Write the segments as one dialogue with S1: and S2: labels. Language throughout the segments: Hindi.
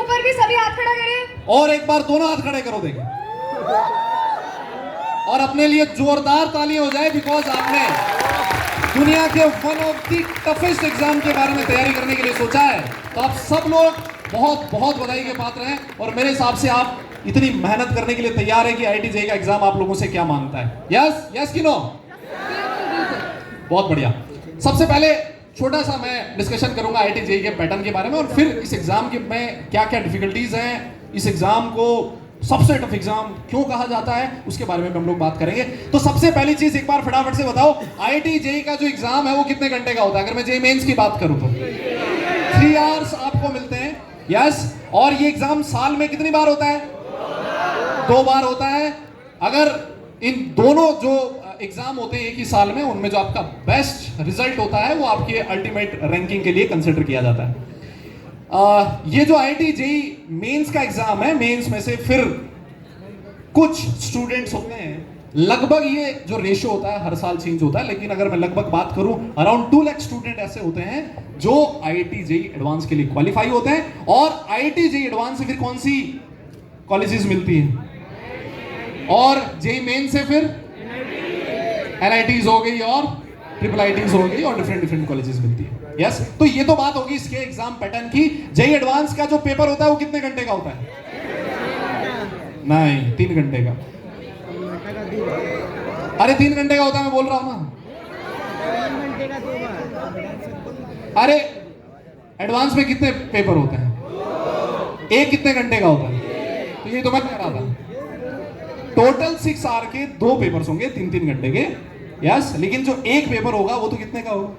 S1: ऊपर भी सभी हाथ खड़ा करें।
S2: और एक बार दोनों हाथ खड़े करो देखें, और अपने लिए जोरदार ताली हो जाए, बिकॉज आपने दुनिया के one of the toughest exam के बारे में तैयारी करने के लिए सोचा है। तो आप सब लोग बहुत बहुत बधाई के पात्र हैं, और मेरे हिसाब से आप इतनी मेहनत करने के लिए तैयार है कि आईआईटी जेईई का एग्जाम आप लोगों से क्या मांगता है। यस यस कि नो? बहुत बढ़िया। सबसे पहले छोटा सा मैं डिस्कशन करूंगा आईआईटी जेईई के पैटर्न के बारे में, और फिर इस एग्जाम के में क्या क्या डिफिकल्टीज हैं, इस एग्जाम को सबसे टफ एग्जाम क्यों कहा जाता है, उसके बारे में हम लोग बात करेंगे। तो सबसे पहली चीज एक बार फटाफट से बताओ, आईआईटी जेईई का जो एग्जाम है वो कितने घंटे का होता है? अगर मैं जेईई मेंस की बात करूं तो 3 आवर्स आपको मिलते हैं। यस। और ये एग्जाम साल में कितनी बार होता है? 2 बार होता है। अगर इन दोनों जो एग्जाम होते हैं एक ही साल में, उनमें जो आपका बेस्ट रिजल्ट होता है वो आपके अल्टीमेट रैंकिंग के लिए कंसिडर किया जाता है। ये जो आईआईटी जेईई मेंस का एग्जाम है, मेंस में से फिर कुछ स्टूडेंट्स होते हैं, लगभग ये जो रेशियो होता है हर साल चेंज होता है, लेकिन अगर मैं लगभग बात करूं अराउंड 2 लाख स्टूडेंट ऐसे होते हैं जो आईआईटी जेईई एडवांस के लिए क्वालिफाई होते हैं। और आईआईटी जेईई एडवांस से फिर कौन सी कॉलेजेस मिलती है? और जेईई मेन से फिर एनआईटीज हो गई और ट्रिपल आईटीज हो गई और डिफरेंट कॉलेजेस मिलती है। यस। तो ये तो बात होगी इसके एग्जाम पैटर्न की। जेईई एडवांस का जो पेपर होता है वो कितने घंटे का होता है? नहीं, 3 घंटे का। अरे 3 घंटे का होता है, मैं बोल रहा हूं ना। अरे एडवांस में कितने पेपर होते हैं? एक कितने घंटे का होता है? तो ये तो मैं कह रहा था, टोटल 6 आवर के 2 पेपर्स होंगे 3-3 घंटे के। यस। लेकिन जो एक पेपर होगा वो तो कितने का होगा?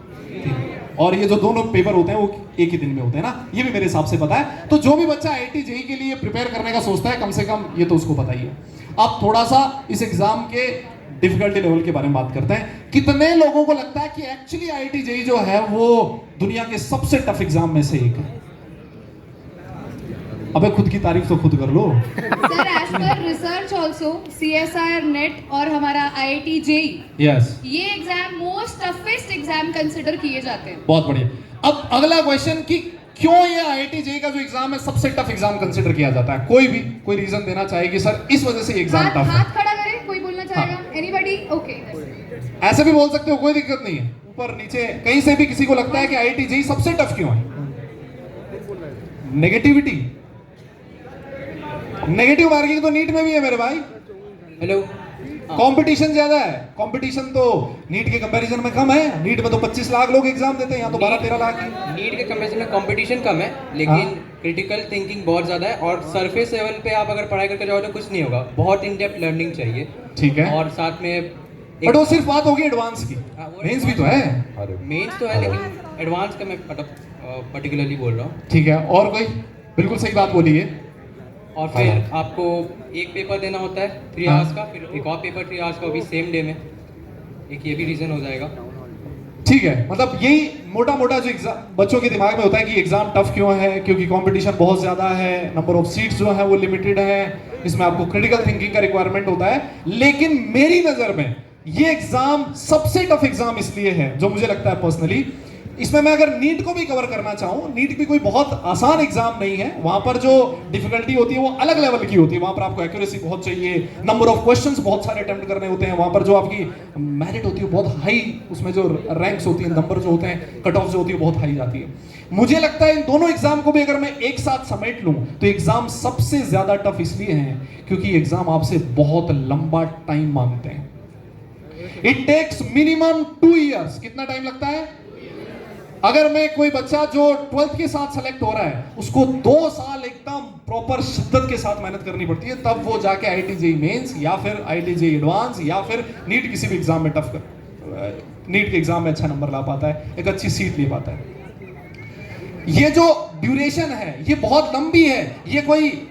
S2: और ये जो दोनों पेपर होते हैं वो एक ही दिन में होते हैं ना, ये भी मेरे हिसाब से पता है। तो जो भी बच्चा आईआईटी जेईई के लिए प्रिपेयर करने का सोचता है, कम से कम ये तो उसको पता ही है। अब थोड़ा सा इस एग्जाम के डिफिकल्टी लेवल के बारे में बात करते हैं। कितने लोगों को लगता है कि एक्चुअली आईआईटी जेईई जो है वो दुनिया के सबसे टफ एग्जाम में से एक है? अबे खुद की तारीफ तो खुद कर लो।
S1: सर, एज पर रिसर्च आल्सो सीएसआईआर नेट और हमारा आईआईटी जेईई,
S2: यस,
S1: ये exam most toughest exam consider किए जाते हैं।
S2: बहुत बढ़िया। अब अगला क्वेश्चन कि क्यों ये आईआईटी जेईई का जो एग्जाम है सबसे टफ एग्जाम कंसिडर किया जाता है? कोई रीजन देना चाहेगी सर इस वजह से एग्जाम टफ है?
S1: हाथ खड़ा करें, कोई बोलना चाहेगा? एनीबॉडी? ओके,
S2: ऐसे भी बोल सकते हो, कोई दिक्कत नहीं है। ऊपर नीचे कहीं से भी किसी को लगता है कि आईआईटी जेईई सबसे टफ क्यों है? नेगेटिविटी, नेगेटिव मार्किंग तो नीट में भी है मेरे भाई।
S3: हेलो।
S2: कंपटीशन ज्यादा है। कंपटीशन तो नीट के कंपैरिजन में कम है। नीट में तो 25 लाख लोग एग्जाम देते हैं, यहाँ तो 12-13 लाख ही।
S3: नीट के कंपैरिजन में कंपटीशन कम है, लेकिन क्रिटिकल थिंकिंग बहुत ज्यादा है, और सरफेस लेवल पे आप अगर पढ़ाई करके जाओ तो कुछ नहीं होगा, बहुत इन डेप्थ लर्निंग चाहिए।
S2: ठीक है।
S3: और साथ में
S2: बट वो सिर्फ बात होगी एडवांस की, मेंस भी तो है।
S3: मेंस तो है, लेकिन एडवांस का मैं पर्टिकुलरली बोल रहा हूँ।
S2: ठीक है। और कोई? बिल्कुल सही बात बोली है।
S3: और फिर आपको एक पेपर देना होता है 3 आवर्स का, फिर एक और पेपर 3 आवर्स का, वो भी सेम डे में। एक ये भी रीजन हो जाएगा।
S2: ठीक है। मतलब यही मोटा मोटा जो एग्जाम बच्चों के दिमाग में होता है कि एग्जाम टफ क्यों है, क्योंकि कंपटीशन बहुत ज्यादा है, नंबर ऑफ सीट्स जो है वो लिमिटेड है, इसमें आपको क्रिटिकल थिंकिंग का रिक्वायरमेंट होता है। लेकिन मेरी नजर में ये एग्जाम सबसे टफ एग्जाम इसलिए है, जो मुझे लगता है पर्सनली, इसमें मैं अगर नीट को भी कवर करना चाहूं, नीट भी कोई बहुत आसान एग्जाम नहीं है। वहां पर जो डिफिकल्टी होती है वो अलग लेवल की होती है। वहां पर आपको एक्यूरेसी बहुत चाहिए, नंबर ऑफ क्वेश्चंस बहुत सारे अटेम्प्ट करने होते हैं। वहां पर जो आपकी मेरिट होती है बहुत हाई, उसमें जो रैंक्स होती हैं, नंबर जो होते हैं, कट ऑफ जो होती है बहुत हाई जाती है। मुझे लगता है इन दोनों एग्जाम को भी अगर मैं एक साथ समेट लूं तो एग्जाम सबसे ज्यादा टफ इसलिए है क्योंकि एग्जाम आपसे बहुत लंबा टाइम मांगते हैं। It takes minimum 2 years. कितना टाइम लगता है? अगर मैं कोई बच्चा जो 12th के साथ सेलेक्ट हो रहा है, उसको 2 साल एकदम प्रॉपर शिद्दत के साथ मेहनत करनी पड़ती है, तब वो जाके आईआईटी जेईई मेंस या फिर आईआईटी जेईई एडवांस या फिर नीट किसी भी एग्जाम में नीट के एग्जाम में अच्छा नंबर ला पाता है, एक अच्छी सीट ले पाता है। ये जो ड्यूरेशन है ये बहुत लंबी है। ये कोई